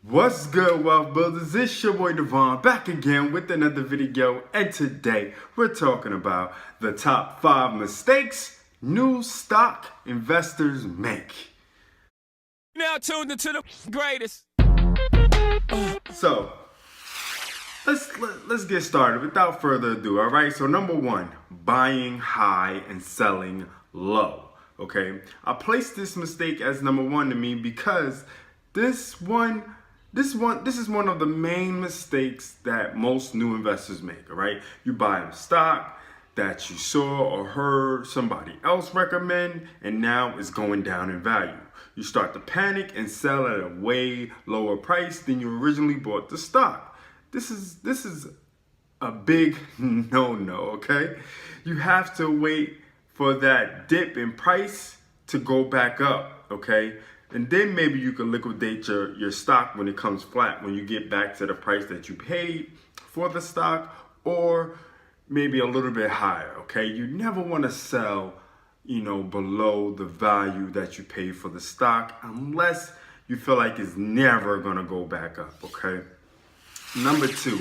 What's good, wealth builders? It's your boy Devon back again with another video, and today we're talking about the top 5 mistakes new stock investors make. Now tuned into the greatest. So let's get started without further ado. All right. So number 1, buying high and selling low. Okay, I placed this mistake as number 1 to me because this is one of the main mistakes that most new investors make. All right, you buy a stock that you saw or heard somebody else recommend, and now it's going down in value. You start to panic and sell at a way lower price than you originally bought the stock. This is a big no-no. Okay, you have to wait for that dip in price to go back up. Okay. And then maybe you can liquidate your stock when it comes flat, when you get back to the price that you paid for the stock, or maybe a little bit higher, okay? You never want to sell, below the value that you pay for the stock unless you feel like it's never going to go back up, okay? Number 2,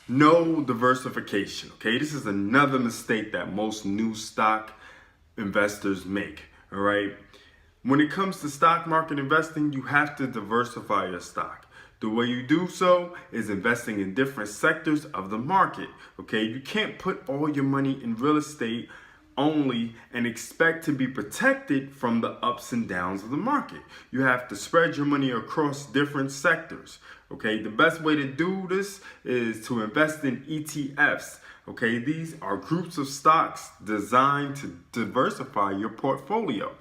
no diversification, okay? This is another mistake that most new stock investors make, all right? When it comes to stock market investing, you have to diversify your stock. The way you do so is investing in different sectors of the market. Okay, you can't put all your money in real estate only and expect to be protected from the ups and downs of the market. You have to spread your money across different sectors. Okay, the best way to do this is to invest in ETFs. Okay, these are groups of stocks designed to diversify your portfolio.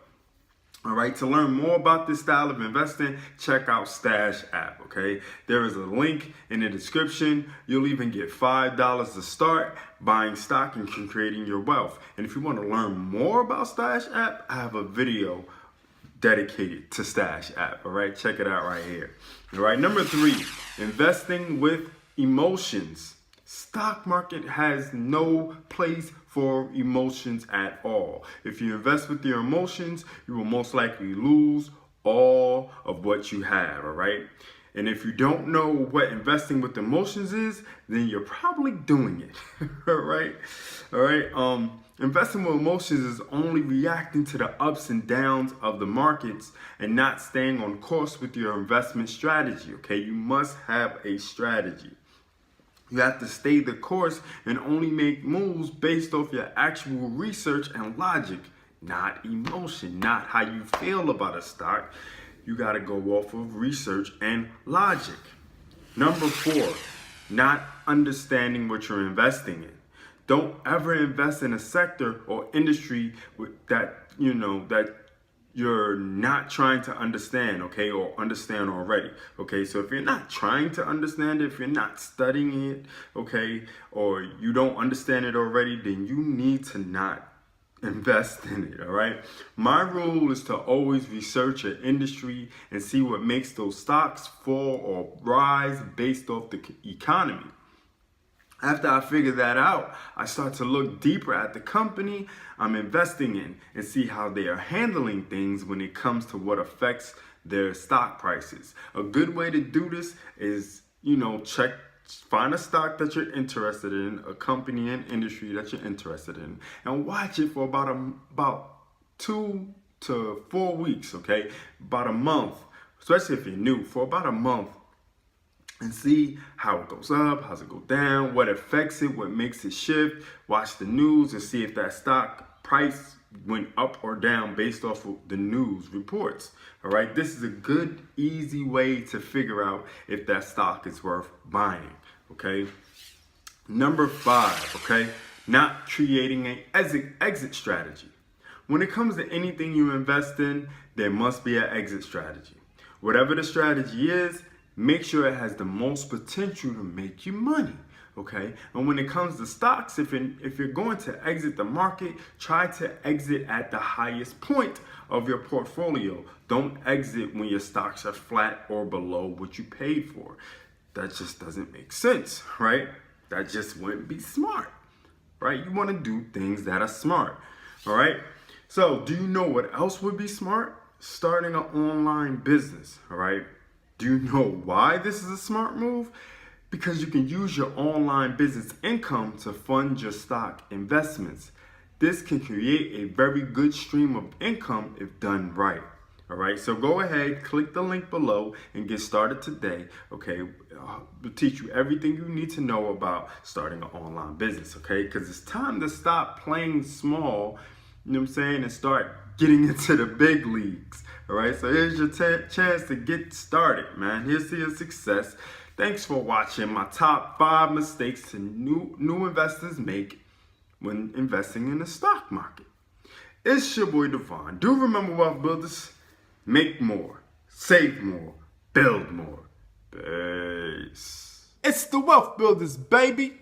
All right, to learn more about this style of investing, check out Stash app, okay? There is a link in the description. You'll even get $5 to start buying stock and creating your wealth. And if you want to learn more about Stash app, I have a video dedicated to Stash app, all right? Check it out right here. All right, number 3, investing with emotions. Stock market has no place for emotions at all. If you invest with your emotions, you will most likely lose all of what you have, all right? And if you don't know what investing with emotions is, then you're probably doing it, all right? All right, investing with emotions is only reacting to the ups and downs of the markets and not staying on course with your investment strategy, okay? You must have a strategy. You have to stay the course and only make moves based off your actual research and logic, not emotion, not how you feel about a stock. You got to go off of research and logic. Number 4, not understanding what you're investing in. Don't ever invest in a sector or industry that you're not trying to understand, okay, or understand already, okay? So if you're not trying to understand it, if you're not studying it, okay, or you don't understand it already, then you need to not invest in it, all right? My rule is to always research an industry and see what makes those stocks fall or rise based off the economy. After I figure that out, I start to look deeper at the company I'm investing in and see how they are handling things when it comes to what affects their stock prices. A good way to do this is, find a stock that you're interested in, a company and industry that you're interested in, and watch it for about 2 to 4 weeks, okay? About a month, especially if you're new, for about a month. And see how it goes up, how's it go down, what affects it, what makes it shift. Watch the news and see if that stock price went up or down based off of the news reports. All right, this is a good, easy way to figure out if that stock is worth buying. Okay. Number 5, okay, not creating an exit strategy. When it comes to anything you invest in, there must be an exit strategy. Whatever the strategy is, make sure it has the most potential to make you money, okay? And when it comes to stocks, if you're going to exit the market, try to exit at the highest point of your portfolio. Don't exit when your stocks are flat or below what you paid for. That just doesn't make sense, right? That just wouldn't be smart, right? You want to do things that are smart, all right? So do you know what else would be smart? Starting an online business, all right? Do you know why this is a smart move? Because you can use your online business income to fund your stock investments. This can create a very good stream of income if done right. All right, so go ahead, click the link below and get started today. Okay, we'll teach you everything you need to know about starting an online business. Okay, because it's time to stop playing small, you know what I'm saying, and start getting into the big leagues. All right, so here's your chance to get started, man. Here's to your success. Thanks for watching my top 5 mistakes new investors make when investing in the stock market. It's your boy Devon. Do remember, wealth builders, make more, save more, build more. Peace. It's the Wealth Builders, baby.